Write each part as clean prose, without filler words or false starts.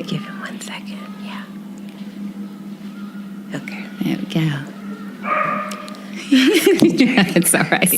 Give him 1 second. Yeah. Okay. There we go. It's all right.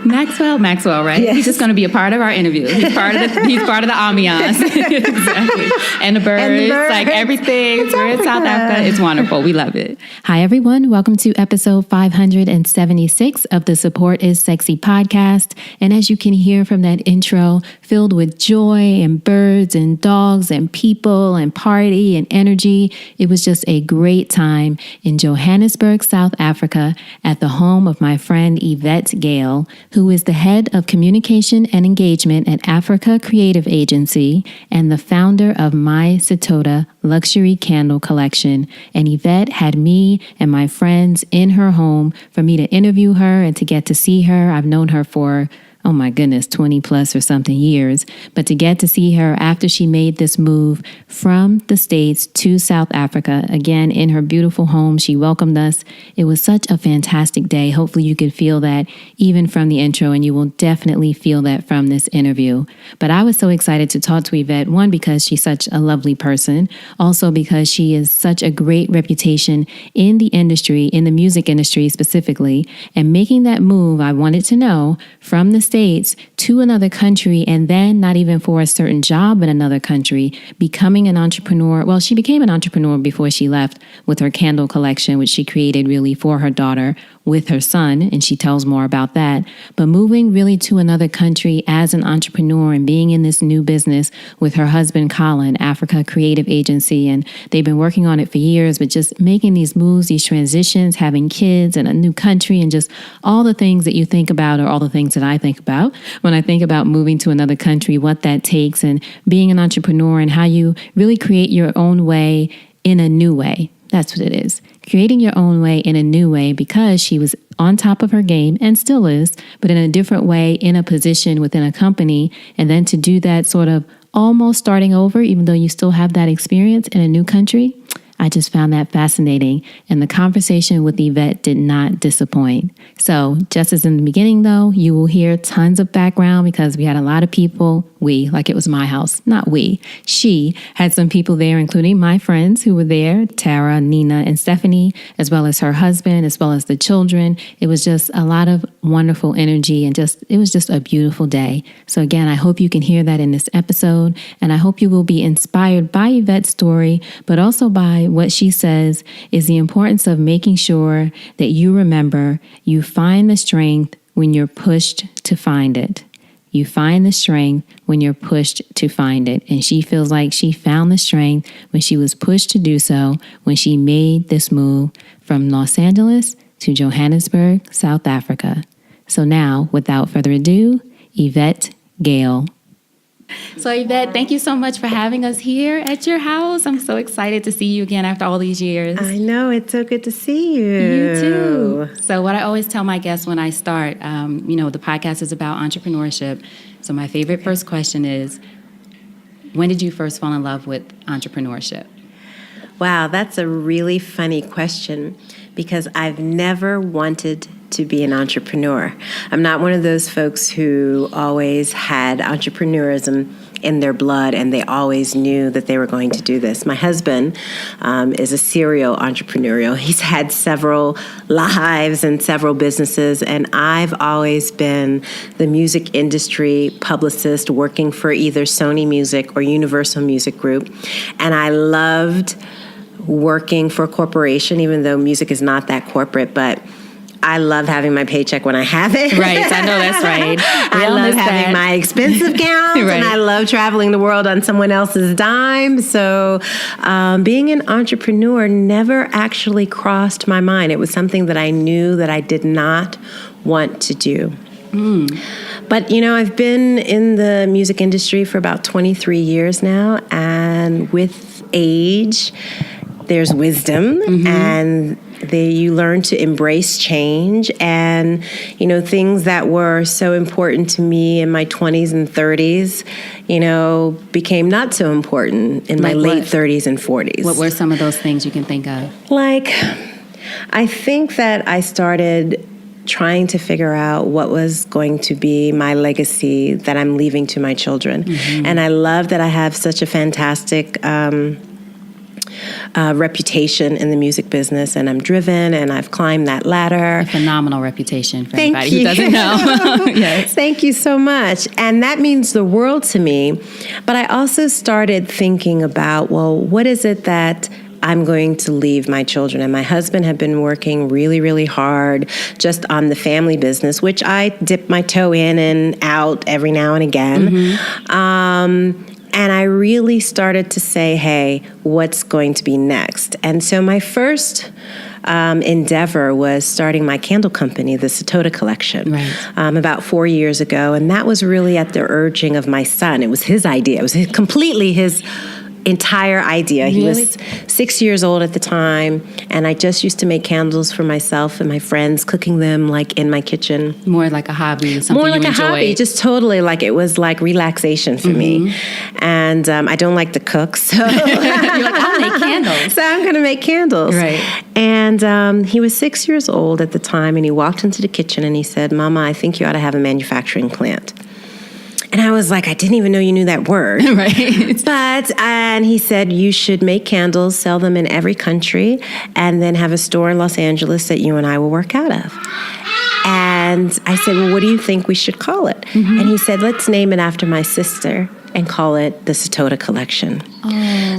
Maxwell, right? Yes. He's just going to be a part of our interview. He's part of the ambiance. Exactly. And the birds, like everything. We're in South Africa. It's wonderful. We love it. Hi, everyone. Welcome to episode 576 of the Support is Sexy podcast. And as you can hear from that intro, filled with joy and birds and dogs and people and party and energy, it was just a great time in Johannesburg, South Africa, at the home of my friend Yvette Gayle, who is the head of communication and engagement at Africa Creative Agency and the founder of my Sitota luxury candle collection. And Yvette had me and my friends in her home for me to interview her and to get to see her. I've known her for 20 plus or something years. But to get to see her after she made this move from the States to South Africa, again, in her beautiful home, she welcomed us. It was such a fantastic day. Hopefully you could feel that even from the intro, and you will definitely feel that from this interview. But I was so excited to talk to Yvette, one, because she's such a lovely person, also because she is such a great reputation in the industry, in the music industry specifically, and making that move, I wanted to know, from the States to another country, and then not even for a certain job in another country, becoming an entrepreneur. Well, she became an entrepreneur before she left with her candle collection, which she created really for her daughter with her son, and she tells more about that. But moving really to another country as an entrepreneur and being in this new business with her husband, Colin, Africa Creative Agency, and they've been working on it for years, but just making these moves, these transitions, having kids in a new country, and just all the things that you think about, or all the things that I think about when I think about moving to another country, what that takes, and being an entrepreneur, and how you really create your own way in a new way. That's what it is. Creating your own way in a new way, because she was on top of her game and still is, but in a different way, in a position within a company. And then to do that sort of almost starting over, even though you still have that experience in a new country. I just found that fascinating. And the conversation with Yvette did not disappoint. So just as in the beginning, though, you will hear tons of background because we had a lot of people. We, like it was my house, not we. She had some people there, including my friends who were there, Tara, Nina, and Stephanie, as well as her husband, as well as the children. It was just a lot of wonderful energy, and it was just a beautiful day. So again, I hope you can hear that in this episode, and I hope you will be inspired by Yvette's story, but also by what she says is the importance of making sure that you remember you find the strength when you're pushed to find it. You find the strength when you're pushed to find it. And she feels like she found the strength when she was pushed to do so, when she made this move from Los Angeles to Johannesburg, South Africa. So now, without further ado, Yvette Gayle. So Yvette, thank you so much for having us here at your house. I'm so excited to see you again after all these years. I know. It's so good to see you. You too. So what I always tell my guests when I start, the podcast is about entrepreneurship. So my favorite first question is, when did you first fall in love with entrepreneurship? Wow, that's a really funny question because I've never wanted to be an entrepreneur. I'm not one of those folks who always had entrepreneurism in their blood and they always knew that they were going to do this. My husband is a serial entrepreneurial. He's had several lives and several businesses, and I've always been the music industry publicist working for either Sony Music or Universal Music Group, and I loved working for a corporation, even though music is not that corporate, but I love having my paycheck when I have it. Right, I know that's right. I love having my expense account, right. And I love traveling the world on someone else's dime. So being an entrepreneur never actually crossed my mind. It was something that I knew that I did not want to do. But, I've been in the music industry for about 23 years now, and with age, there's wisdom, and you learn to embrace change, and things that were so important to me in my 20s and 30s, became not so important in my late 30s and 40s. What were some of those things you can think of? I think that I started trying to figure out what was going to be my legacy that I'm leaving to my children. And I love that I have such a fantastic reputation in the music business, and I'm driven, and I've climbed that ladder. A phenomenal reputation for Thank anybody you. who doesn't know. Yes. Thank you so much. And that means the world to me. But I also started thinking about, well, what is it that I'm going to leave my children? And my husband had been working really, really hard just on the family business, which I dip my toe in and out every now and again. And I really started to say, hey, what's going to be next? And so my first endeavor was starting my candle company, the Sitota collection, about 4 years ago. And that was really at the urging of my son. It was his idea. It was completely his entire idea. He was 6 years old at the time, and I just used to make candles for myself and my friends, cooking them like in my kitchen. More like a hobby, something More like you a enjoy. hobby, just totally like it was like relaxation for me. And I don't like to cook, so You're like, I'll make candles. So I'm going to make candles. Right. And he was 6 years old at the time, and he walked into the kitchen and he said, Mama, I think you ought to have a manufacturing plant. And I was like, I didn't even know you knew that word. Right. And he said, you should make candles, sell them in every country, and then have a store in Los Angeles that you and I will work out of. And I said, well, what do you think we should call it? And he said, let's name it after my sister and call it the Sitota Collection.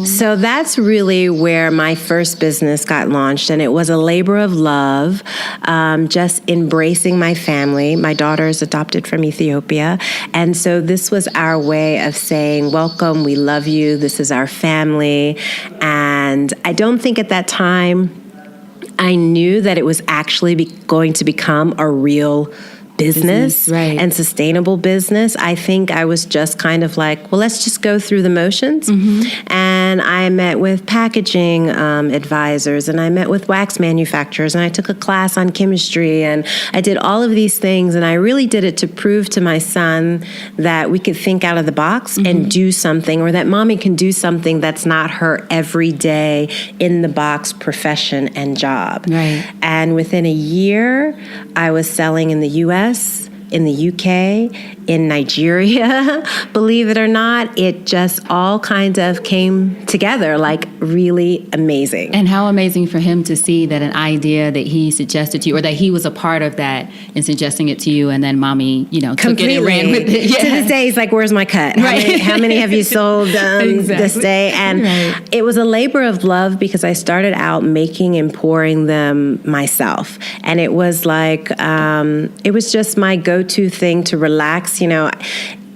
So that's really where my first business got launched, and it was a labor of love, just embracing my family. My daughter is adopted from Ethiopia, and so this was our way of saying, welcome, we love you, this is our family. And I don't think at that time I knew that it was actually going to become a real business right. and sustainable business. I think I was just kind of like, well, let's just go through the motions. And I met with packaging advisors, and I met with wax manufacturers, and I took a class on chemistry, and I did all of these things, and I really did it to prove to my son that we could think out of the box and do something, or that mommy can do something that's not her everyday in the box profession and job. Right. And within a year, I was selling in the U.S., in the UK, in Nigeria. Believe it or not, it just all kind of came together, like really amazing. And how amazing for him to see that an idea that he suggested to you, or that he was a part of that in suggesting it to you, and then mommy, took it and ran with it. Yeah. To this day, he's like, where's my cut? How many have you sold this day? And it was a labor of love, because I started out making and pouring them myself. And it was like, it was just my go-to thing to relax.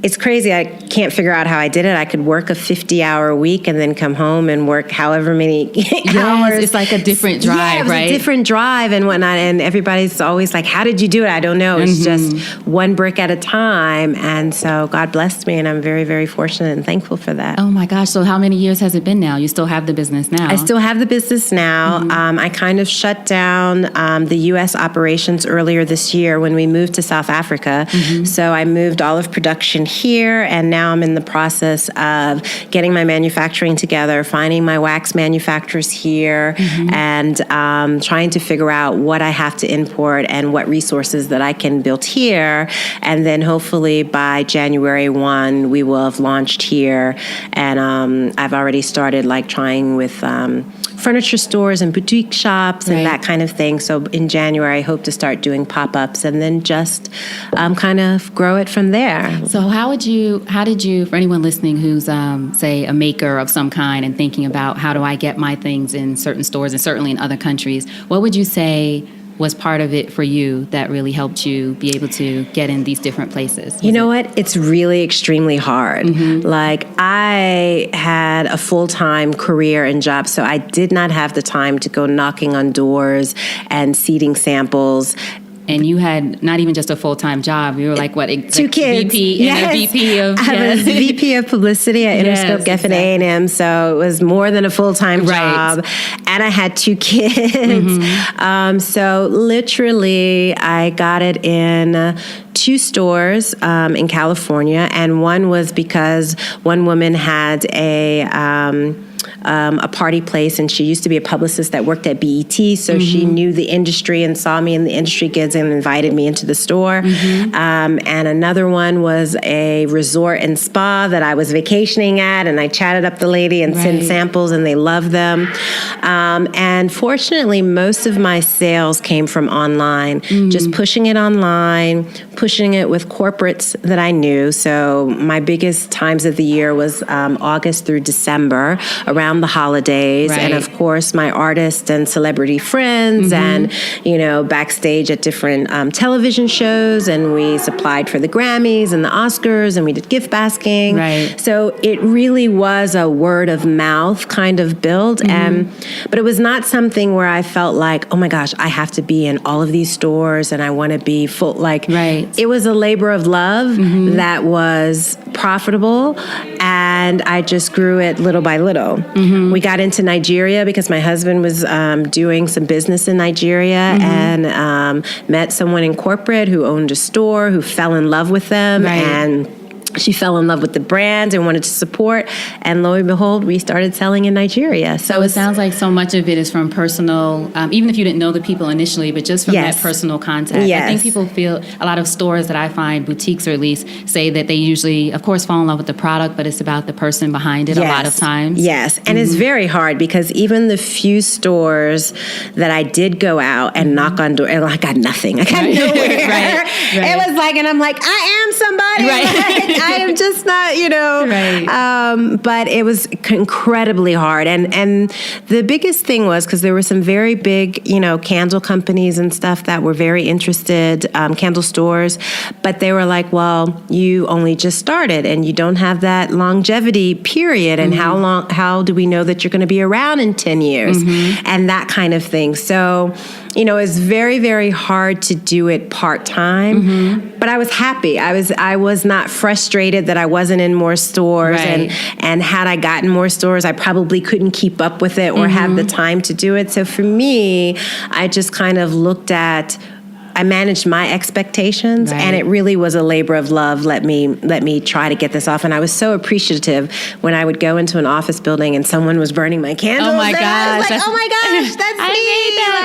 It's crazy. I can't figure out how I did it. I could work a 50-hour week and then come home and work however many hours. It's like a different drive, yeah, it was right? a different drive and whatnot. And everybody's always like, how did you do it? I don't know. It's just one brick at a time. And so God blessed me, and I'm very, very fortunate and thankful for that. Oh my gosh. So how many years has it been now? You still have the business now? I still have the business now. I kind of shut down the U.S. operations earlier this year when we moved to South Africa. So I moved all of production here, and now I'm in the process of getting my manufacturing together, finding my wax manufacturers here, and trying to figure out what I have to import and what resources that I can build here. And then hopefully by January 1, we will have launched here. And I've already started trying with furniture stores and boutique shops and that kind of thing. So in January, I hope to start doing pop-ups and then just kind of grow it from there. So how did you, for anyone listening who's, say, a maker of some kind and thinking about how do I get my things in certain stores and certainly in other countries, what would you say was part of it for you that really helped you be able to get in these different places? You know what? It's really extremely hard. I had a full-time career and job, so I did not have the time to go knocking on doors and seeding samples. And you had not even just a full-time job. You were like, what? Two kids. VP and a VP of... I was VP of publicity at Interscope Geffen A&M, so it was more than a full-time job. And I had two kids. So literally, I got it in 2 stores in California, and one was because one woman had a party place, and she used to be a publicist that worked at BET, so she knew the industry and saw me in the industry gigs and invited me into the store. And another one was a resort and spa that I was vacationing at, and I chatted up the lady and sent samples, and they loved them. And fortunately, most of my sales came from online, just pushing it online, pushing it with corporates that I knew. So my biggest times of the year was August through December, around the holidays. And of course, my artist and celebrity friends and, backstage at different television shows. And we supplied for the Grammys and the Oscars, and we did gift basking. So it really was a word of mouth kind of build. But it was not something where I felt like, oh my gosh, I have to be in all of these stores and I want to be full. It was a labor of love that was profitable, and I just grew it little by little. We got into Nigeria because my husband was doing some business in Nigeria and met someone in corporate who owned a store, who fell in love with them, and she fell in love with the brand and wanted to support. And lo and behold, we started selling in Nigeria. So it sounds like so much of it is from personal, even if you didn't know the people initially, but just from that personal contact. I think people feel, a lot of stores that I find, boutiques or at least, say that they usually, of course, fall in love with the product, but it's about the person behind it a lot of times. And it's very hard because even the few stores that I did go out and knock on doors, I got nothing. I got nowhere. It was like, and I'm like, I am somebody. I am just not, but it was incredibly hard. And the biggest thing was, because there were some very big, candle companies and stuff that were very interested, candle stores, but they were like, well, you only just started and you don't have that longevity period. And how do we know that you're going to be around in 10 years? And that kind of thing. So, it's very, very hard to do it part-time, but I was happy. I was not frustrated that I wasn't in more stores, and had I gotten more stores, I probably couldn't keep up with it or have the time to do it. So for me, I just kind of looked at, I managed my expectations, and it really was a labor of love. Let me try to get this off. And I was so appreciative when I would go into an office building and someone was burning my candles. Oh my gosh! I was like, oh my gosh, that's me!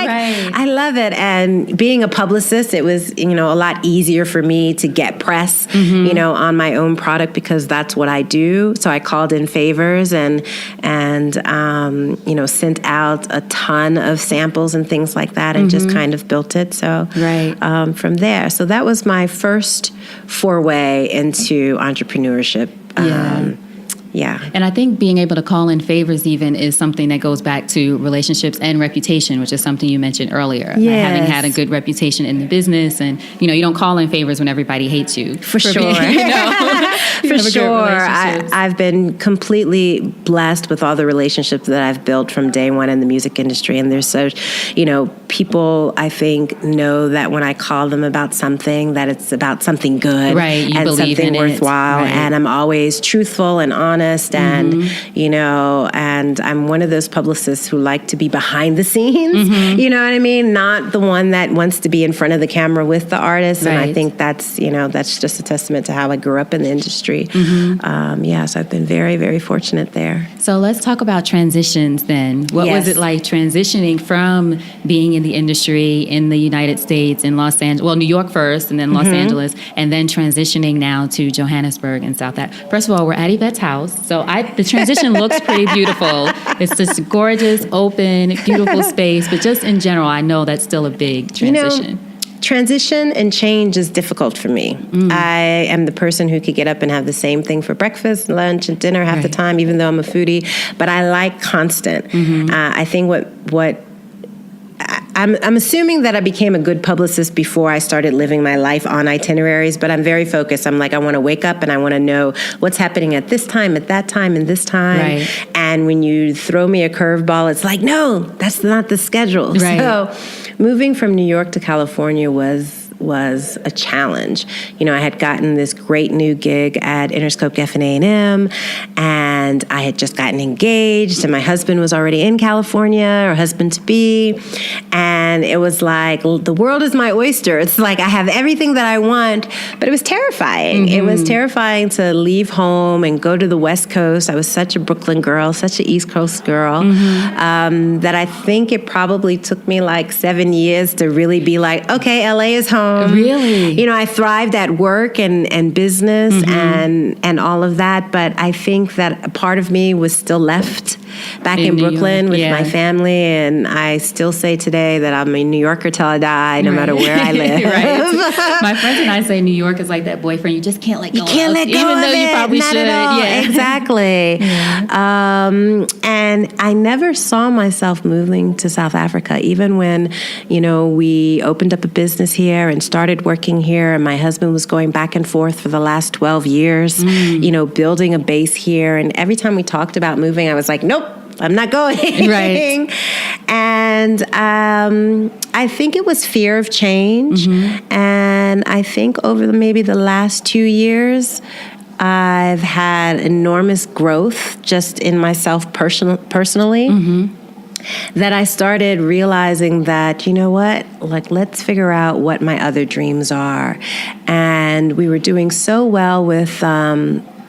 I love it. And being a publicist, it was a lot easier for me to get press, on my own product, because that's what I do. So I called in favors and sent out a ton of samples and things like that, and just kind of built it. So. From there. So that was my first foray into entrepreneurship. And I think being able to call in favors even is something that goes back to relationships and reputation, which is something you mentioned earlier. Like having had a good reputation in the business, and you don't call in favors when everybody hates you. For sure. For sure. I've been completely blessed with all the relationships that I've built from day one in the music industry. And there's so, people, I think, know that when I call them about something, that it's about something good and something worthwhile. And I'm always truthful and honest. And, and I'm one of those publicists who like to be behind the scenes, you know what I mean? Not the one that wants to be in front of the camera with the artist. And I think that's, that's just a testament to how I grew up in the industry. So I've been very, very fortunate there. So let's talk about transitions then. What was it like transitioning from being in the industry in the United States, in Los Angeles, well, New York first, and then Los Angeles, and then transitioning now to Johannesburg and South Africa? First of all, we're at Yvette's house. So the transition looks pretty beautiful. It's this gorgeous, open, beautiful space. But just in general, I know that's still a big transition. Transition and change is difficult for me. I am the person who could get up and have the same thing for breakfast, lunch, and dinner half the time, even though I'm a foodie. But I like constant. I think what I'm assuming that I became a good publicist before I started living my life on itineraries, but I'm very focused. I'm like, I want to wake up and I want to know what's happening at this time, at that time, and this time. And when you throw me a curveball, it's like, no, that's not the schedule. So moving from New York to California was was a challenge. You know, I had gotten this great new gig at Interscope Geffen A&M, and I had just gotten engaged, and my husband was already in California, or husband-to-be, and it was like, the world is my oyster. It's like I have everything that I want, but it was terrifying. It was terrifying to leave home and go to the West Coast. I was such a Brooklyn girl, such an East Coast girl, that I think it probably took me like 7 years to really be like, okay, LA is home. Really? You know, I thrived at work and business and all of that, but I think that a part of me was still left back in Brooklyn with my family, and I still say today that I'm a New Yorker till I die, no matter where I live. My friends and I say New York is like that boyfriend you just can't let go of. You can't let go even of though it. You probably Not should. At all. Yeah. Exactly. And I never saw myself moving to South Africa, even when, you know, we opened up a business here and started working here, and my husband was going back and forth for the last 12 years, you know, building a base here. And every time we talked about moving, I was like, nope, I'm not going. Right. And I think it was fear of change. And I think over maybe the last 2 years, I've had enormous growth just in myself personally. That I started realizing that, you know what, like, let's figure out what my other dreams are. And we were doing so well with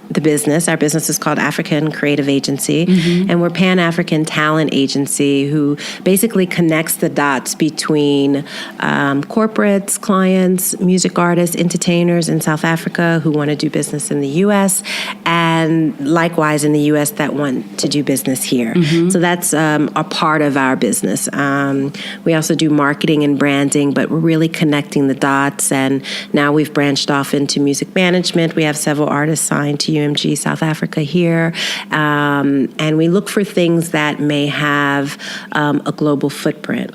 the business. Our business is called African Creative Agency, and we're Pan-African talent agency who basically connects the dots between corporates, clients, music artists, entertainers in South Africa who want to do business in the U.S., and likewise in the U.S. that want to do business here. So that's a part of our business. We also do marketing and branding, but we're really connecting the dots, and now we've branched off into music management. We have several artists signed to UMG South Africa here, and we look for things that may have a global footprint,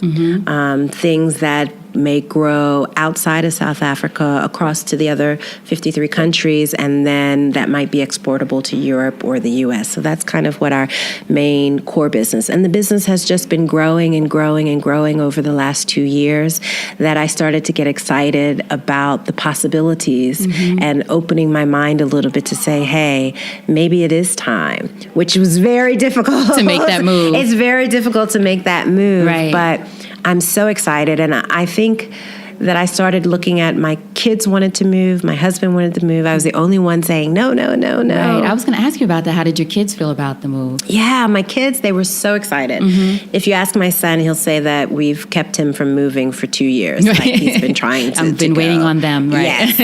things that may grow outside of South Africa across to the other 53 countries, and then that might be exportable to Europe or the US. So that's kind of what our main core business. And the business has just been growing and growing and growing over the last 2 years, that I started to get excited about the possibilities and opening my mind a little bit to say, hey, maybe it is time, which was very difficult. To make that move. It's very difficult to make that move, right. But I'm so excited, and I think that I started looking at my kids wanted to move, my husband wanted to move. I was the only one saying, no. Right. I was going to ask you about that. How did your kids feel about the move? Yeah, my kids, they were so excited. If you ask my son, he'll say that we've kept him from moving for 2 years. Like he's been trying to I've been waiting on them, right? Yes.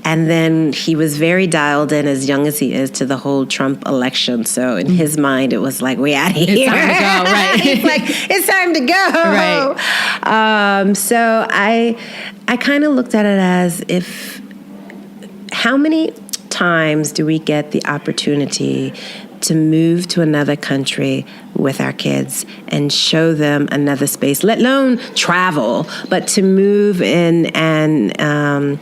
And then he was very dialed in, as young as he is, to the whole Trump election. So in his mind, it was like, we out of here. It's time to go, right? He's like, it's time to go. Right. So I kind of looked at it as how many times do we get the opportunity to move to another country with our kids and show them another space, let alone travel, but to move in and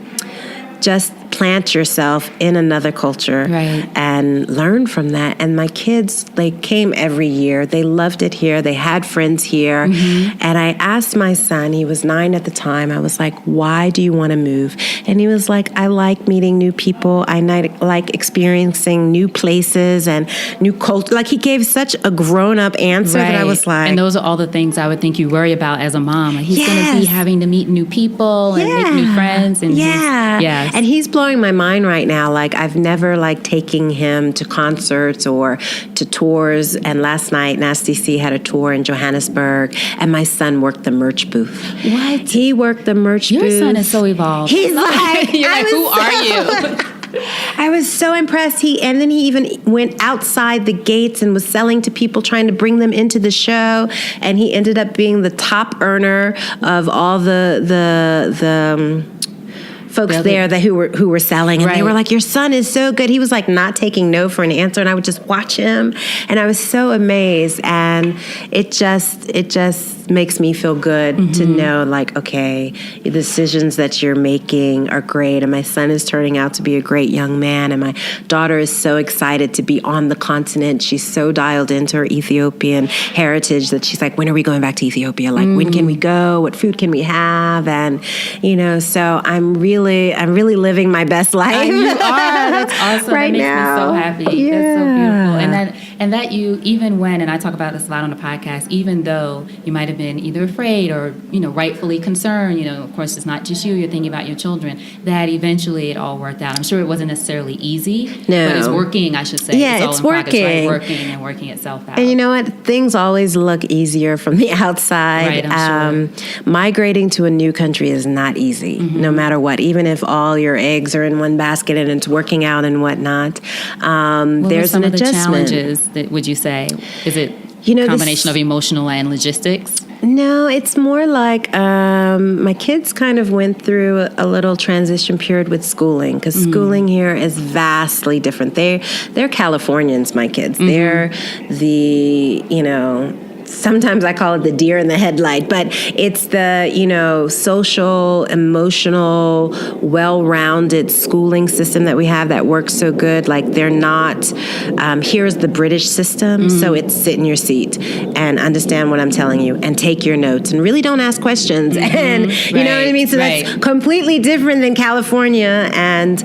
just plant yourself in another culture and learn from that. And my kids, they came every year. They loved it here. They had friends here. And I asked my son, he was 9 at the time, I was like, why do you want to move? And he was like, I like meeting new people. I like experiencing new places and new culture. Like, he gave such a grown-up answer that I was like... And those are all the things I would think you worry about as a mom. Like, he's going to be having to meet new people and make new friends. And and he's blowing my mind right now. Like, I've never taking him to concerts or to tours. And last night, Nasty C had a tour in Johannesburg, and my son worked the merch booth. What? He worked the merch booth. Your son is so evolved. He's like, you're like, who are you? I was so impressed. And then he even went outside the gates and was selling to people, trying to bring them into the show. And he ended up being the top earner of all the folks there who were selling, and they were like, your son is so good. He was like not taking no for an answer, and I would just watch him, and I was so amazed. And it just makes me feel good to know, like, okay, the decisions that you're making are great, and my son is turning out to be a great young man, and my daughter is so excited to be on the continent. She's so dialed into her Ethiopian heritage that she's like, when are we going back to Ethiopia? Like, when can we go? What food can we have? And, so I'm really living my best life. You are. That's awesome. Right that makes now. me so happy. Yeah. That's so beautiful. And that you, even when, and I talk about this a lot on the podcast, even though you might have been either afraid or, rightfully concerned, of course, it's not just you, you're thinking about your children, that eventually it all worked out. I'm sure it wasn't necessarily easy, but it's working, I should say. Yeah, it's working. Progress, right? Working and working itself out. And you know what? Things always look easier from the outside. Right, I'm sure. Migrating to a new country is not easy, no matter what. Even if all your eggs are in one basket and it's working out and whatnot, there's an adjustment. What are some of the challenges, would you say? Is it a combination of emotional and logistics? No, it's more like my kids kind of went through a little transition period with schooling, because schooling here is vastly different. They're Californians, my kids. They're sometimes I call it the deer in the headlight, but it's the, social, emotional, well-rounded schooling system that we have that works so good. Like, they're not, here's the British system, so it's sit in your seat and understand what I'm telling you and take your notes and really don't ask questions. And, you know what I mean? So that's completely different than California. And,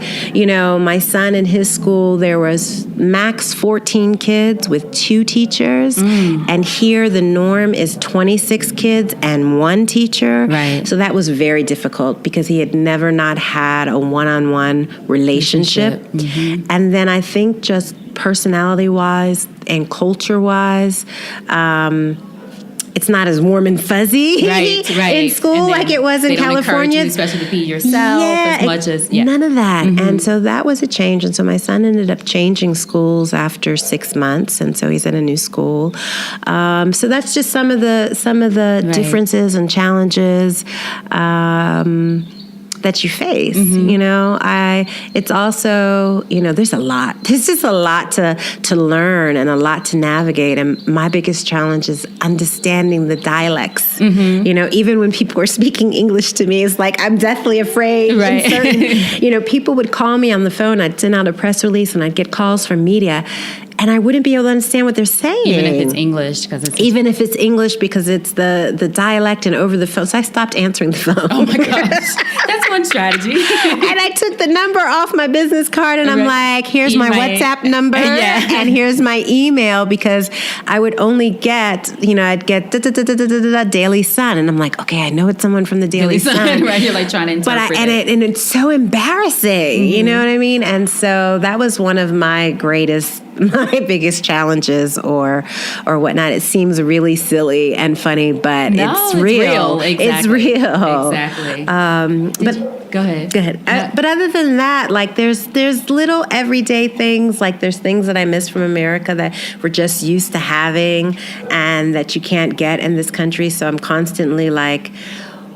my son in his school, there was max 14 kids with 2 teachers. And here, the norm is 26 kids and 1 teacher. Right. So that was very difficult because he had never not had a one-on-one relationship. And then I think just personality-wise and culture-wise, it's not as warm and fuzzy in school like it was in California. You, especially to be yourself as much as none of that. And so that was a change. And so my son ended up changing schools after 6 months, and so he's at a new school. So that's just some of the differences and challenges that you face. It's also, there's a lot. There's just a lot to learn and a lot to navigate. And my biggest challenge is understanding the dialects. Even when people are speaking English to me, it's like I'm deathly afraid. Right. Certain, people would call me on the phone. I'd send out a press release and I'd get calls from media. And I wouldn't be able to understand what they're saying. Even if it's English, because it's the dialect and over the phone. So I stopped answering the phone. Oh my gosh. That's one strategy. And I took the number off my business card and I'm like, here's my WhatsApp number and here's my email, because I would only get, I'd get Daily Sun. And I'm like, okay, I know it's someone from the Daily Sun. Right, you're like trying to interpret it. And it's so embarrassing, you know what I mean? And so that was one of my biggest challenges or whatnot. It seems really silly and funny, but it's real. Exactly. It's real. Exactly. But go ahead. But other than that, like there's little everyday things. Like there's things that I miss from America that we're just used to having and that you can't get in this country. So I'm constantly like,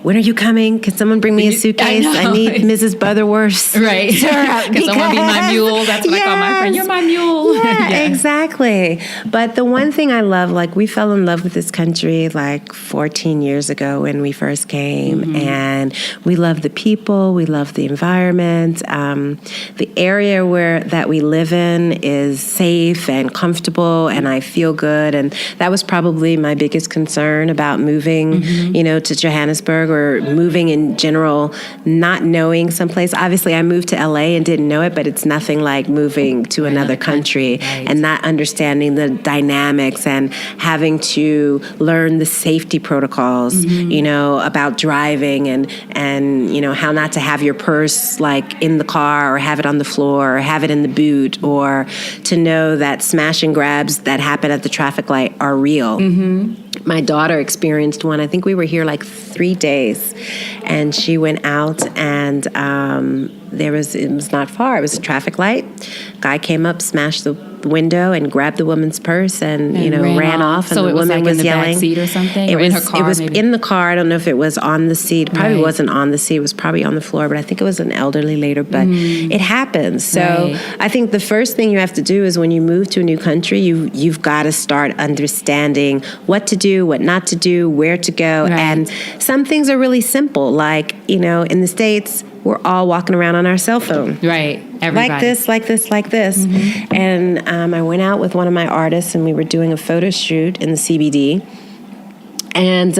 when are you coming? Can someone bring me a suitcase? I need Mrs. Butterworth's right. Can someone be my mule? That's what I call my friend. You're my mule. Yeah, exactly. But the one thing I love, like we fell in love with this country like 14 years ago when we first came. And we love the people. We love the environment. The area that we live in is safe and comfortable, and I feel good. And that was probably my biggest concern about moving, to Johannesburg, or moving in general, not knowing someplace. Obviously, I moved to LA and didn't know it, but it's nothing like moving to another country and not understanding the dynamics and having to learn the safety protocols, about driving and how not to have your purse like in the car or have it on the floor or have it in the boot, or to know that smash and grabs that happen at the traffic light are real. My daughter experienced one. I think we were here like 3 days, and she went out and it was not far. It was a traffic light. Guy came up, smashed the the window and grabbed the woman's purse and ran off. And so the it was woman like was in the yelling. back seat or something? It was maybe? in the car. I don't know if it was on the seat. Probably Right. wasn't on the seat. It was probably on the floor, but I think it was an elderly lady. But it happens. So Right. I think the first thing you have to do is when you move to a new country, you've got to start understanding what to do, what not to do, where to go. Right. And some things are really simple. Like, in the States, we're all walking around on our cell phone. Right. Everybody. Like this, like this, like this. And I went out with one of my artists and we were doing a photo shoot in the CBD. And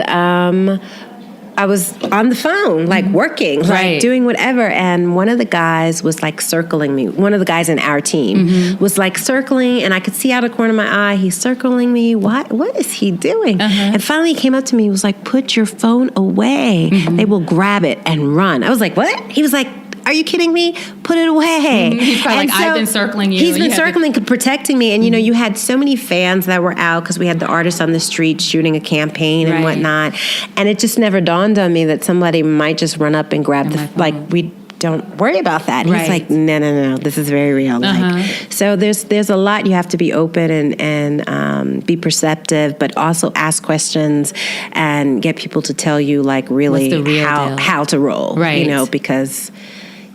I was on the phone, like working, Right. like doing whatever. And one of the guys was like circling me. One of the guys in our team was like circling, and I could see out of the corner of my eye, he's circling me. What is he doing? And finally he came up to me, he was like, put your phone away. They will grab it and run. I was like, what? He was like, are you kidding me? Put it away. He's probably And like, I've been circling you. He's been You have to- circling, protecting me. And, you had so many fans that were out because we had the artists on the street shooting a campaign and Right. whatnot. And it just never dawned on me that somebody might just run up and grab my phone. like, we don't worry about that. And Right. he's like, no, this is very real. Like, so there's a lot you have to be open and be perceptive, but also ask questions and get people to tell you like really What's the real deal? how to roll. Right. Because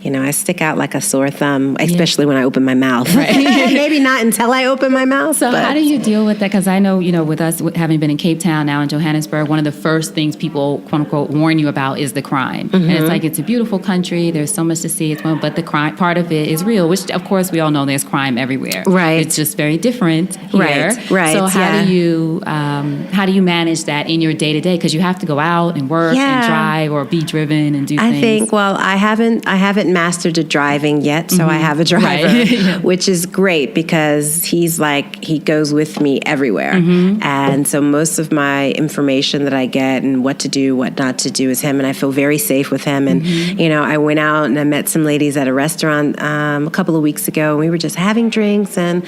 I stick out like a sore thumb, especially when I open my mouth. Right. Maybe not until I open my mouth. So but. how do you deal with that? Because I know, with us having been in Cape Town, now in Johannesburg, one of the first things people, quote unquote, warn you about is the crime. And it's like, it's a beautiful country. There's so much to see. But the crime part of it is real, which of course we all know there's crime everywhere. Right. It's just very different here. Right. So how do you manage that in your day to day? Because you have to go out and work and drive or be driven and do things. I think, I haven't mastered the driving yet, so I have a driver, Right. which is great because he goes with me everywhere. And so most of my information that I get and what to do, what not to do is him, and I feel very safe with him. And, I went out and I met some ladies at a restaurant a couple of weeks ago, and we were just having drinks and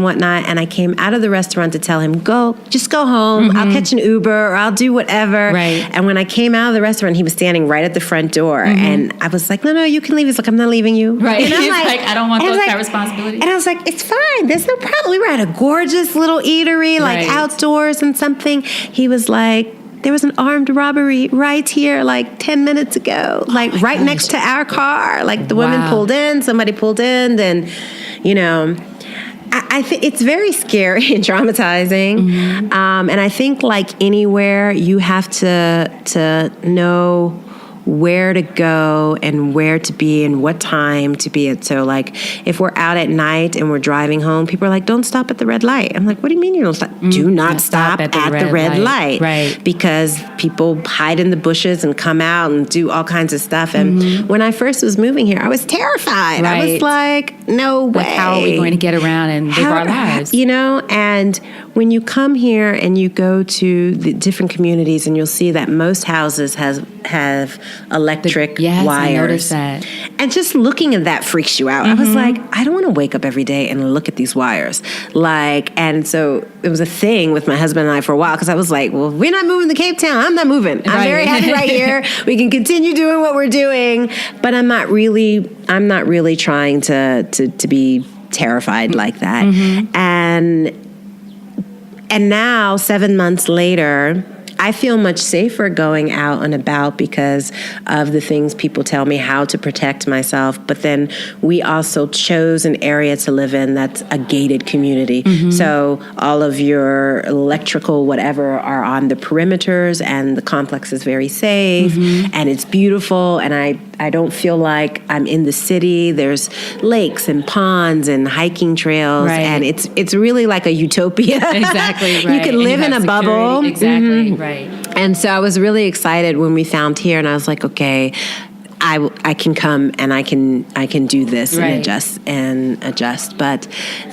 whatnot, and I came out of the restaurant to tell him, just go home, I'll catch an Uber or I'll do whatever. Right. And when I came out of the restaurant, he was standing right at the front door, and I was like, no, you can leave. He's like, I'm not leaving you. Right. And I'm He's like, I don't want that responsibility. And I was like, it's fine. There's no problem. We were at a gorgeous little eatery, like Right. outdoors and something. He was like, there was an armed robbery right here, like 10 minutes ago, like right next to our car. Like the woman pulled in, somebody pulled in, then, I think it's very scary and traumatizing. And I think like anywhere, you have to know where to go and where to be and what time to be at. So like if we're out at night and we're driving home, people are like, don't stop at the red light. I'm like, what do you mean you don't stop? Do not stop at the red light. Right. Because people hide in the bushes and come out and do all kinds of stuff. And when I first was moving here, I was terrified. I was like, no way. Like, how are we going to get around and live our lives? And when you come here and you go to the different communities and you'll see that most houses have electric Yes, wires. I noticed that. And just looking at that freaks you out. I was like, I don't want to wake up every day and look at these wires. And so it was a thing with my husband and I for a while because I was like, well, we're not moving to Cape Town. I'm not moving. I'm very happy right here. We can continue doing what we're doing, but I'm not really trying to be terrified like that. And now 7 months later, I feel much safer going out and about because of the things people tell me how to protect myself. But then we also chose an area to live in that's a gated community. So all of your electrical whatever are on the perimeters, and the complex is very safe and it's beautiful. And I don't feel like I'm in the city. There's lakes and ponds and hiking trails, and it's really like a utopia. Exactly, right. You can live in a bubble. Exactly, right. And so I was really excited when we found here, and I was like, okay, I can come and I can do this and adjust. But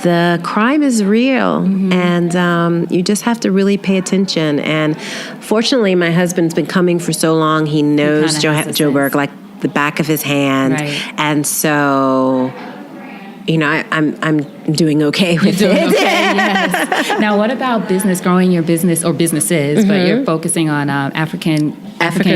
the crime is real, and you just have to really pay attention. And fortunately, my husband's been coming for so long; he knows Joburg like the back of his hand, and so I'm doing okay with it. Okay, yes. Now, what about business? Growing your business or businesses, but you're focusing on African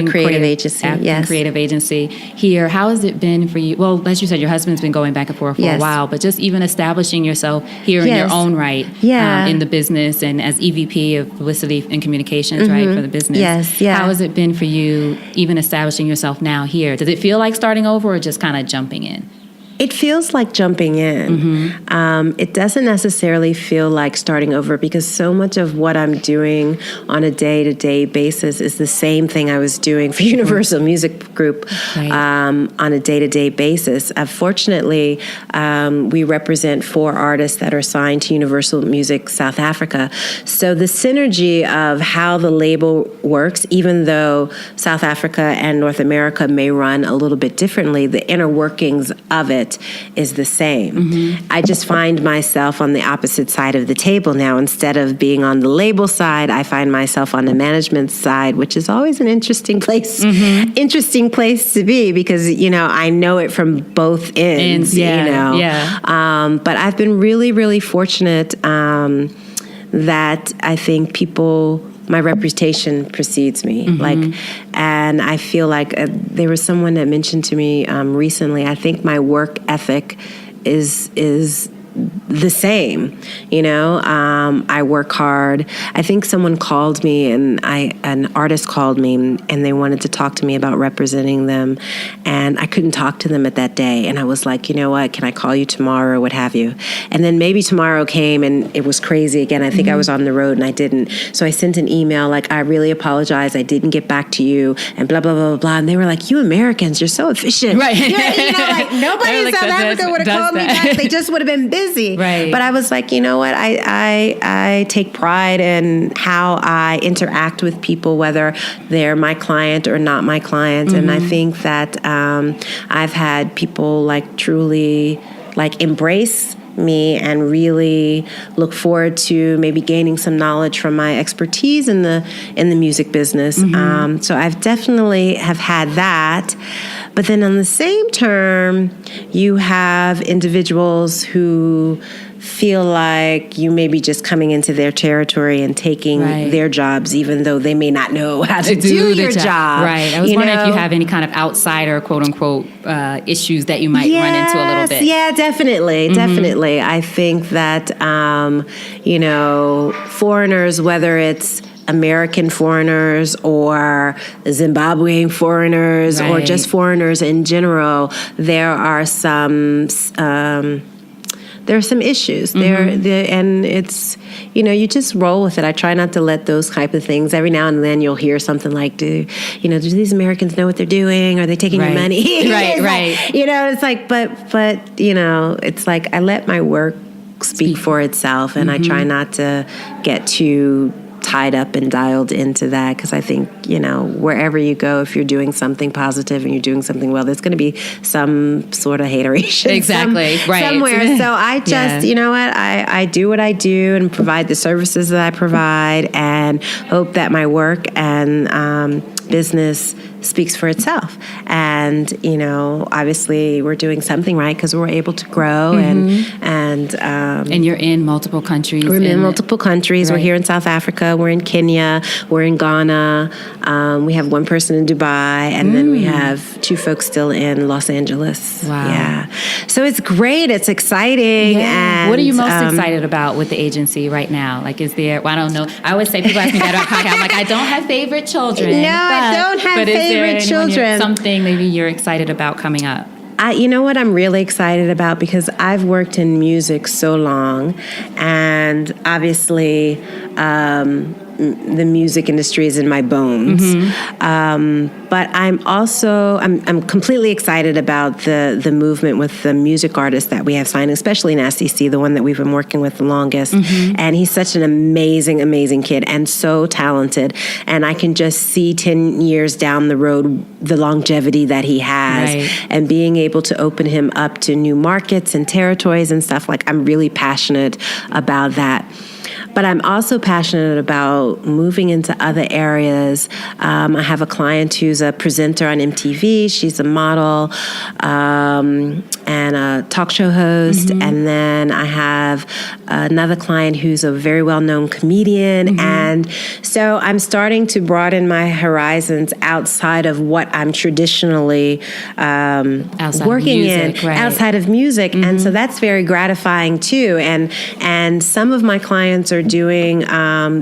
Creative Agency. African Creative Agency here. How has it been for you? Well, as you said, your husband's been going back and forth for a while, but just even establishing yourself here in your own right, in the business and as EVP of Publicity and Communications, right, for the business. Yes, yeah. How has it been for you, even establishing yourself now here? Does it feel like starting over or just kind of jumping in? It feels like jumping in. It doesn't necessarily feel like starting over because so much of what I'm doing on a day-to-day basis is the same thing I was doing for Universal Music Group on a day-to-day basis. Fortunately, we represent 4 artists that are signed to Universal Music South Africa. So the synergy of how the label works, even though South Africa and North America may run a little bit differently, the inner workings of it is the same. I just find myself on the opposite side of the table now. Instead of being on the label side, I find myself on the management side, which is always an interesting place to be because, I know it from both ends, but I've been really, really fortunate that I think my reputation precedes me. And I feel like there was someone that mentioned to me recently, I think my work ethic is the same. I work hard. I think someone called me an artist called me and they wanted to talk to me about representing them. And I couldn't talk to them at that day. And I was like, you know what, can I call you tomorrow or what have you? And then maybe tomorrow came and it was crazy again. I think I was on the road and I didn't. So I sent an email like, I really apologize. I didn't get back to you and blah, blah, blah, blah, blah. And they were like, you Americans, you're so efficient. Right. Like nobody in South Africa would have called me back. They just would have been busy. Right. But I was like, you know what? I take pride in how I interact with people, whether they're my client or not my client. And I think that I've had people truly embrace me and really look forward to maybe gaining some knowledge from my expertise in the music business. So I've definitely have had that. But then on the same term, you have individuals who feel like you may be just coming into their territory and taking their jobs, even though they may not know how to do your job. Right. I was wondering if you have any kind of outsider, quote unquote, issues that you might run into a little bit. Yeah, definitely. Definitely. I think that, foreigners, whether it's American foreigners or Zimbabwean foreigners or just foreigners in general, there are some issues there, and it's, you just roll with it. I try not to let those type of things. Every now and then you'll hear something like, do these Americans know what they're doing? Are they taking your money? Right. It's like, but it's like I let my work speak for itself, and I try not to get too tied up and dialed into that, because I think, wherever you go, if you're doing something positive and you're doing something well, there's going to be some sort of hateration somewhere. So I just, I do what I do and provide the services that I provide and hope that my work and business speaks for itself. And, obviously we're doing something right because we're able to grow and you're in multiple countries. We're in multiple countries. We're here in South Africa. We're in Kenya. We're in Ghana. We have one person in Dubai, and then we have 2 folks still in Los Angeles. Wow. Yeah. So it's great. It's exciting. Yeah. And what are you most excited about with the agency right now? Like, is there, I don't know. I always say, people ask me that about podcasts. I'm like, I don't have favorite children. No, I don't have favorite children. Something maybe you're excited about coming up? You know what I'm really excited about, because I've worked in music so long, and obviously the music industry is in my bones. But I'm also, I'm completely excited about the movement with the music artists that we have signed, especially Nasty C, the one that we've been working with the longest. And he's such an amazing, amazing kid and so talented. And I can just see 10 years down the road the longevity that he has, and being able to open him up to new markets and territories and stuff. Like, I'm really passionate about that. But I'm also passionate about moving into other areas. I have a client who's a presenter on MTV. She's a model and a talk show host. And then I have another client who's a very well-known comedian. And so I'm starting to broaden my horizons outside of what I'm traditionally working in, outside of music. And so that's very gratifying too. And some of my clients are doing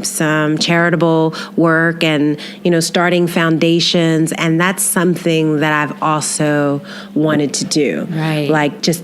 some charitable work and, starting foundations. And that's something that I've also wanted to do. Right. Like just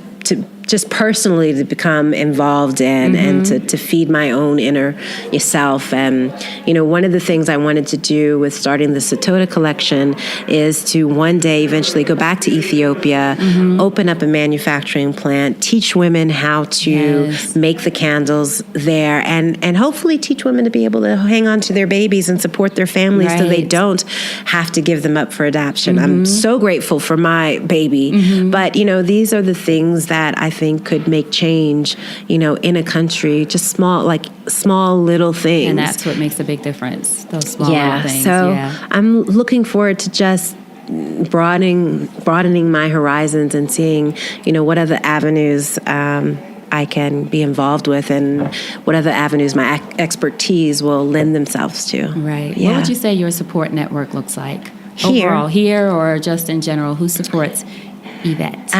personally to become involved in and to feed my own inner self. And, one of the things I wanted to do with starting the Sitota collection is to one day eventually go back to Ethiopia, open up a manufacturing plant, teach women how to make the candles there, and hopefully teach women to be able to hang on to their babies and support their families so they don't have to give them up for adoption. I'm so grateful for my baby. But, these are the things that I think could make change, in a country, just small little things. And that's what makes a big difference, those small little things. So I'm looking forward to just broadening my horizons and seeing, what other avenues I can be involved with and what other avenues my expertise will lend themselves to. Right. Yeah. What would you say your support network looks like? Here. Overall, here or just in general? Who supports Yvette?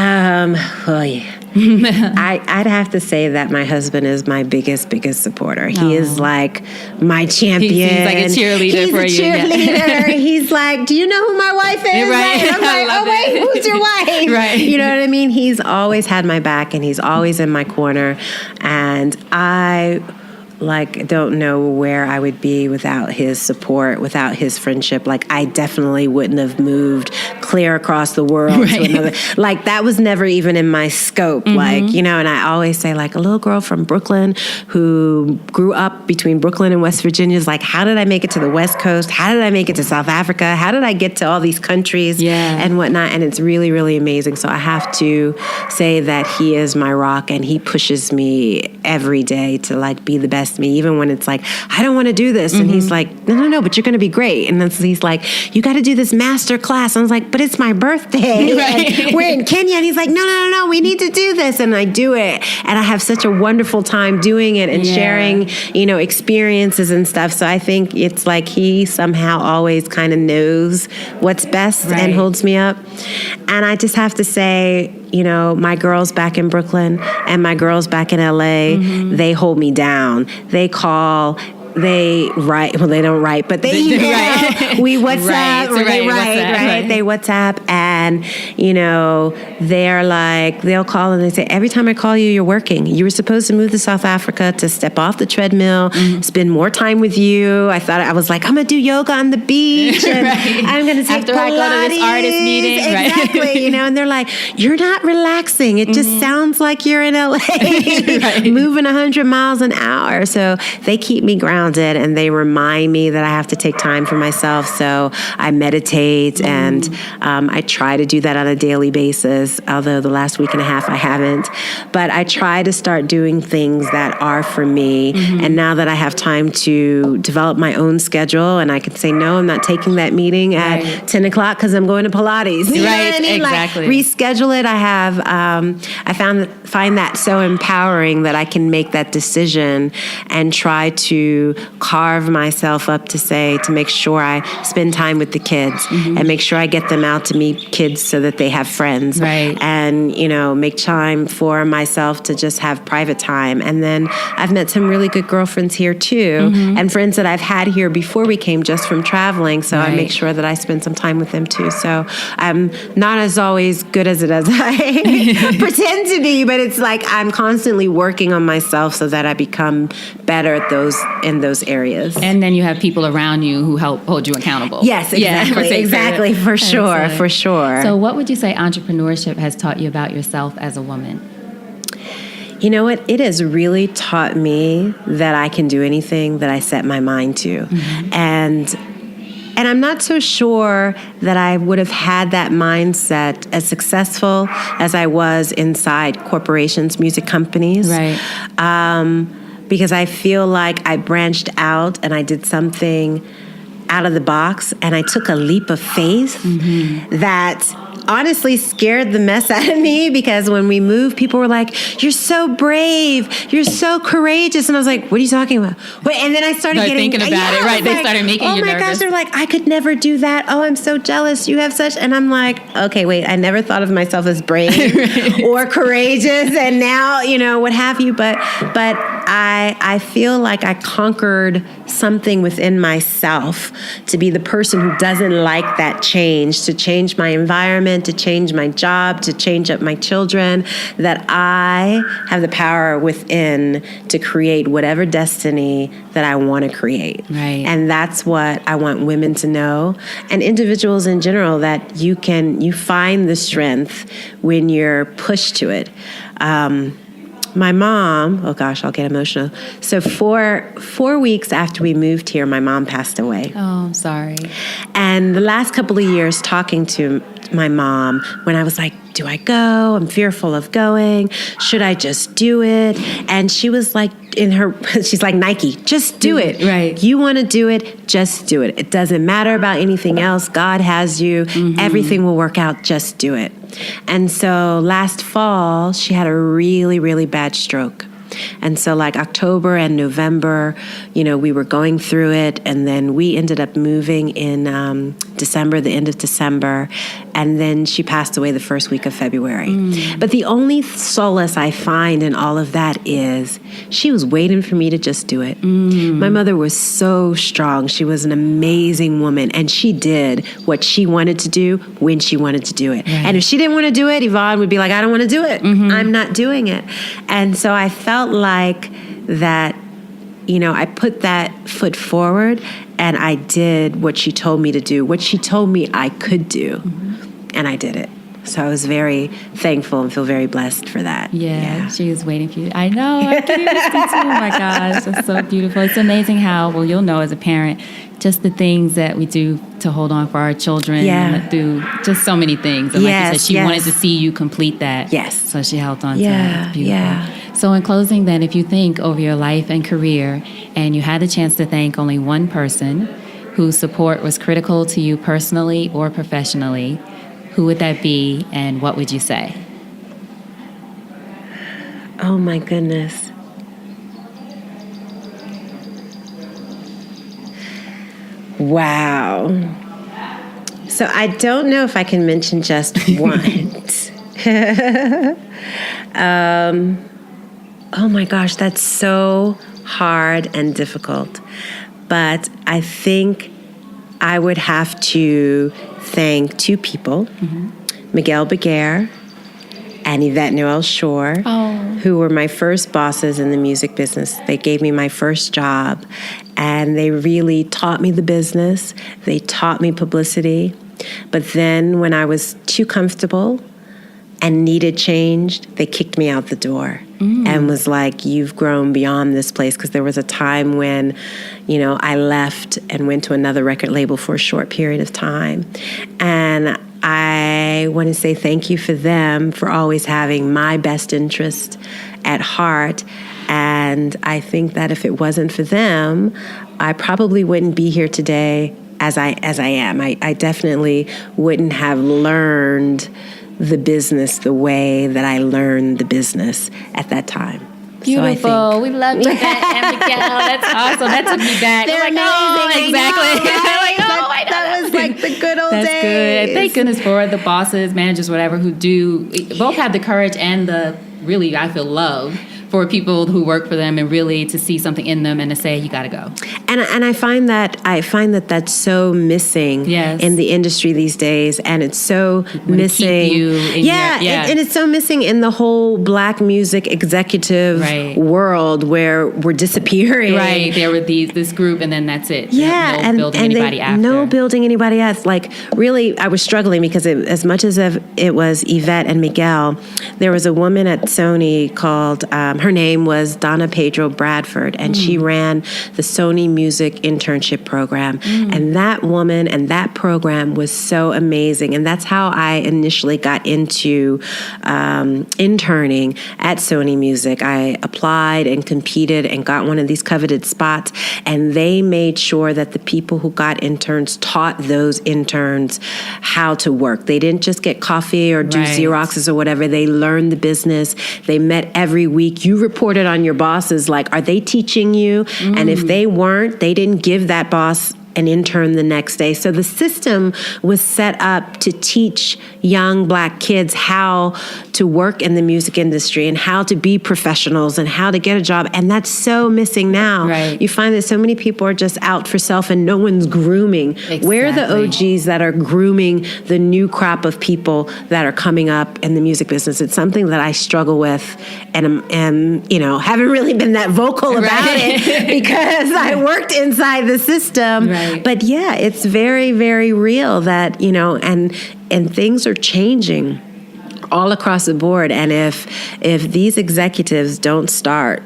I'd have to say that my husband is my biggest supporter. He is like my champion. He seems like a cheerleader for you. He's a cheerleader. He's like, do you know who my wife is? Right. I'm like, oh wait, who's your wife? Right. You know what I mean? He's always had my back and he's always in my corner. And I don't know where I would be without his support, without his friendship. I definitely wouldn't have moved clear across the world to another. That was never even in my scope. And I always say, a little girl from Brooklyn who grew up between Brooklyn and West Virginia is how did I make it to the West Coast? How did I make it to South Africa? How did I get to all these countries and whatnot? And it's really, really amazing. So I have to say that he is my rock and he pushes me every day to be the best me, even when it's I don't want to do this. And he's like, no, but you're going to be great. And then he's like, you got to do this master class. I was like, but it's my birthday. And we're in Kenya. And he's like, no, we need to do this. And I do it. And I have such a wonderful time doing it and sharing, experiences and stuff. So I think it's he somehow always kind of knows what's best and holds me up. And I just have to say, my girls back in Brooklyn and my girls back in LA, they hold me down. They call, they write, well, they don't write, but they email, we WhatsApp, or they write, they WhatsApp, and, they'll call and they say, every time I call you, you're working. You were supposed to move to South Africa to step off the treadmill, spend more time with you. I was like, I'm going to do yoga on the beach, and I'm going to take After Pilates. I go to this artist meeting. Exactly, and they're like, you're not relaxing. It just sounds like you're in LA, moving 100 miles an hour. So they keep me grounded and they remind me that I have to take time for myself. So I meditate and I try to do that on a daily basis, although the last week and a half I haven't. But I try to start doing things that are for me. And now that I have time to develop my own schedule and I can say, no, I'm not taking that meeting at 10 o'clock because I'm going to Pilates. You know what I mean? Exactly. Reschedule it. I have, I find that so empowering that I can make that decision and try to carve myself up to make sure I spend time with the kids and make sure I get them out to meet kids so that they have friends and, make time for myself to just have private time. And then I've met some really good girlfriends here too and friends that I've had here before we came just from traveling. So I make sure that I spend some time with them too. So I'm not as always good as I pretend to be, but it's I'm constantly working on myself so that I become better at in those areas. And then you have people around you who help hold you accountable. Yes, exactly. Yeah, exactly, for sure, for sure. So what would you say entrepreneurship has taught you about yourself as a woman? You know what? It has really taught me that I can do anything that I set my mind to. And I'm not so sure that I would have had that mindset as successful as I was inside corporations, music companies. because I feel like I branched out and I did something out of the box, and I took a leap of faith that honestly scared the mess out of me, because when we moved, people were like, "You're so brave, you're so courageous," and I was like, "What are you talking about?" Wait, and then I started getting thinking about it, right? They started making you nervous. Oh my gosh, they're like, "I could never do that. Oh, I'm so jealous. You have such," and I'm like, "Okay, wait, I never thought of myself as brave or courageous, and now what have you." But I feel like I conquered something within myself to be the person who doesn't like that change, to change my environment, to change my job, to change up my children, that I have the power within to create whatever destiny that I want to create. Right. And that's what I want women to know, and individuals in general, that you find the strength when you're pushed to it. My mom, oh gosh, I'll get emotional. So 4 weeks after we moved here, my mom passed away. Oh, I'm sorry. And the last couple of years talking to my mom, when I was like, do I go? I'm fearful of going. Should I just do it? And she was like, she's like Nike, just do it. Right. You want to do it, just do it. It doesn't matter about anything else. God has you. Everything will work out. Just do it. And so last fall, she had a really, really bad stroke. And so like October and November, we were going through it, and then we ended up moving in December, the end of December, and then she passed away the first week of February. But the only solace I find in all of that is she was waiting for me to just do it. My mother was so strong. She was an amazing woman, and she did what she wanted to do when she wanted to do it. Right. And if she didn't want to do it, Yvonne would be like, I don't want to do it. I'm not doing it. And so I felt like that, I put that foot forward, and I did what she told me to do, what she told me I could do, and I did it. So I was very thankful and feel very blessed for that. Yeah. She was waiting for you. I know. I'm getting this too. Oh my gosh, that's so beautiful. It's amazing how, well, you'll know as a parent, just the things that we do to hold on for our children, and do just so many things. And like you said, she wanted to see you complete that. Yes. So she held on to that. It's beautiful. Yeah. So in closing then, if you think over your life and career, and you had the chance to thank only one person whose support was critical to you personally or professionally, who would that be, and what would you say? Oh my goodness. Wow. So I don't know if I can mention just one. Oh my gosh, that's so hard and difficult. But I think I would have to thank two people, Miguel Beguer and Yvette Noel-Shore, who were my first bosses in the music business. They gave me my first job, and they really taught me the business. They taught me publicity. But then when I was too comfortable and needed change, they kicked me out the door and was like, you've grown beyond this place. Because there was a time when, I left and went to another record label for a short period of time. And I want to say thank you for them for always having my best interest at heart. And I think that if it wasn't for them, I probably wouldn't be here today as I am. I definitely wouldn't have learned the business the way that I learned the business at that time. Beautiful. So we love you, and Miguel. That's awesome. That took me back. They're like, amazing. Exactly. That was like the good old days. That's good. Thank goodness for the bosses, managers, whatever, who do both have the courage and the really, I feel, love for people who work for them, and really to see something in them and to say, you got to go. And I find that that's so missing in the industry these days, and it's so missing. Keep you in and it's so missing in the whole Black music executive world, where we're disappearing. Right, there were this group, and then that's it. Yeah, no building anybody after. No building anybody else. Like, really, I was struggling because as much as it was Yvette and Miguel, there was a woman at Sony called her name was Donna Pedro Bradford, and she ran the Sony Music Internship Program. And that woman and that program was so amazing. And that's how I initially got into interning at Sony Music. I applied and competed and got one of these coveted spots, and they made sure that the people who got interns taught those interns how to work. They didn't just get coffee or do Xeroxes or whatever. They learned the business. They met every week. You reported on your bosses, like, are they teaching you? And if they weren't, they didn't give that boss an intern the next day. So the system was set up to teach young Black kids how to work in the music industry and how to be professionals and how to get a job. And that's so missing now. Right. You find that so many people are just out for self and no one's grooming. Exactly. Where are the OGs that are grooming the new crop of people that are coming up in the music business? It's something that I struggle with and you know, haven't really been that vocal about it because I worked inside the system. Right. But yeah, it's very, very real that, you know, and things are changing all across the board. And if these executives don't start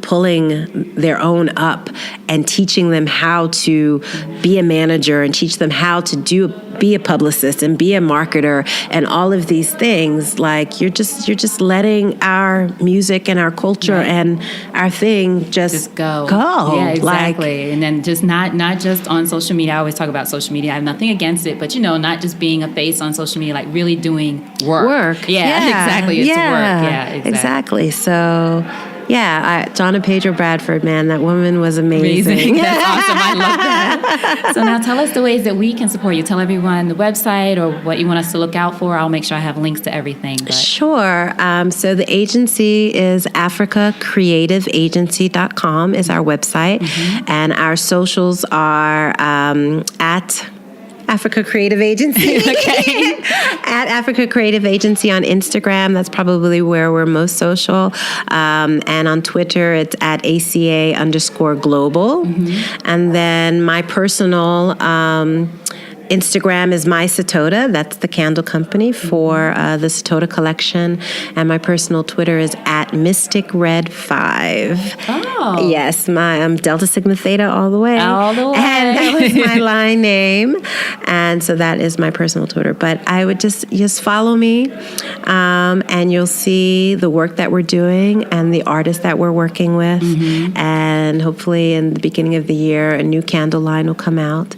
pulling their own up and teaching them how to be a manager and teach them how to be a publicist and be a marketer and all of these things, like you're just letting our music and our culture and our thing just go. Yeah, exactly. And then just not just on social media. I always talk about social media. I have nothing against it, but you know, not just being a face on social media, like really doing work. Yeah, exactly. It's work. Yeah, exactly. So yeah, Donna Pedro Bradford, man, that woman was amazing. That's awesome. I love that. So now tell us the ways that we can support you. Tell everyone the website or what you want us to look out for. I'll make sure I have links to everything. Sure. So the agency is AfricaCreativeAgency.com is our website. And our socials are at Africa Creative Agency. At Africa Creative Agency on Instagram. That's probably where we're most social. And on Twitter, it's at ACA_global. And then my personal Instagram is my Sitota. That's the candle company for the Sitota collection. And my personal Twitter is at MysticRed5. Oh. Yes, I'm Delta Sigma Theta all the way. All the way. And that was my line name. And so that is my personal Twitter. But I would just follow me and you'll see the work that we're doing and the artists that we're working with. And hopefully in the beginning of the year, a new candle line will come out.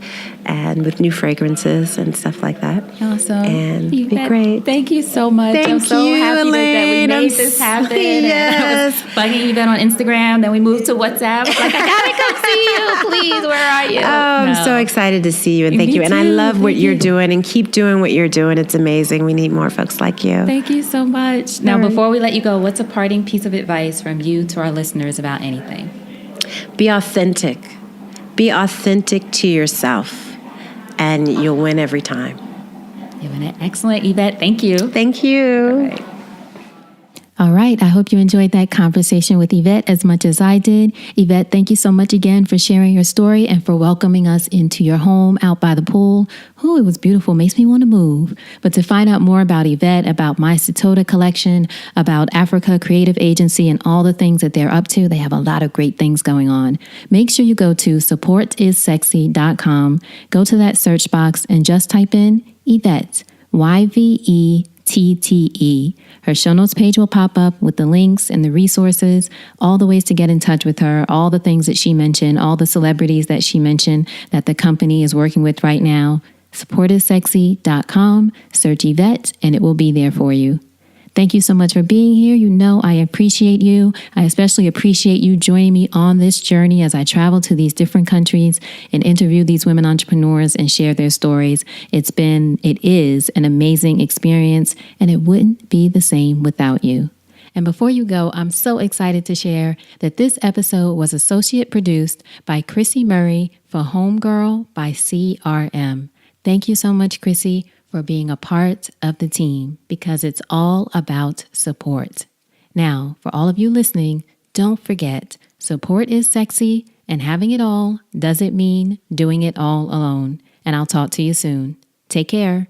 And with new fragrances and stuff like that. Awesome. And it'd be great. Thank you so much. I'm so happy that we made this happen. Yes. I was bugging Yvette on Instagram, then we moved to WhatsApp. Like, I gotta come see you, please. Where are you? Oh, I'm so excited to see you, and thank you. And I love what you're doing, and keep doing what you're doing. It's amazing. We need more folks like you. Thank you so much. Now, before we let you go, what's a parting piece of advice from you to our listeners about anything? Be authentic. Be authentic to yourself. And you'll win every time. You're doing it. Excellent, Yvette. Thank you. Thank you. All right. I hope you enjoyed that conversation with Yvette as much as I did. Yvette, thank you so much again for sharing your story and for welcoming us into your home out by the pool. Oh, it was beautiful. Makes me want to move. But to find out more about Yvette, about my Sitota collection, about Africa Creative Agency and all the things that they're up to, they have a lot of great things going on. Make sure you go to supportissexy.com, go to that search box and just type in Yvette, YVETTE. Her show notes page will pop up with the links and the resources, all the ways to get in touch with her, all the things that she mentioned, all the celebrities that she mentioned that the company is working with right now. Supportissexy.com, search Yvette, and it will be there for you. Thank you so much for being here. You know I appreciate you. I especially appreciate you joining me on this journey as I travel to these different countries and interview these women entrepreneurs and share their stories. It is an amazing experience, and it wouldn't be the same without you. And before you go, I'm so excited to share that this episode was associate produced by Chrissy Murray for Homegirl by CRM. Thank you so much, Chrissy, for being a part of the team, because it's all about support. Now, for all of you listening, don't forget, support is sexy, and having it all doesn't mean doing it all alone. And I'll talk to you soon. Take care.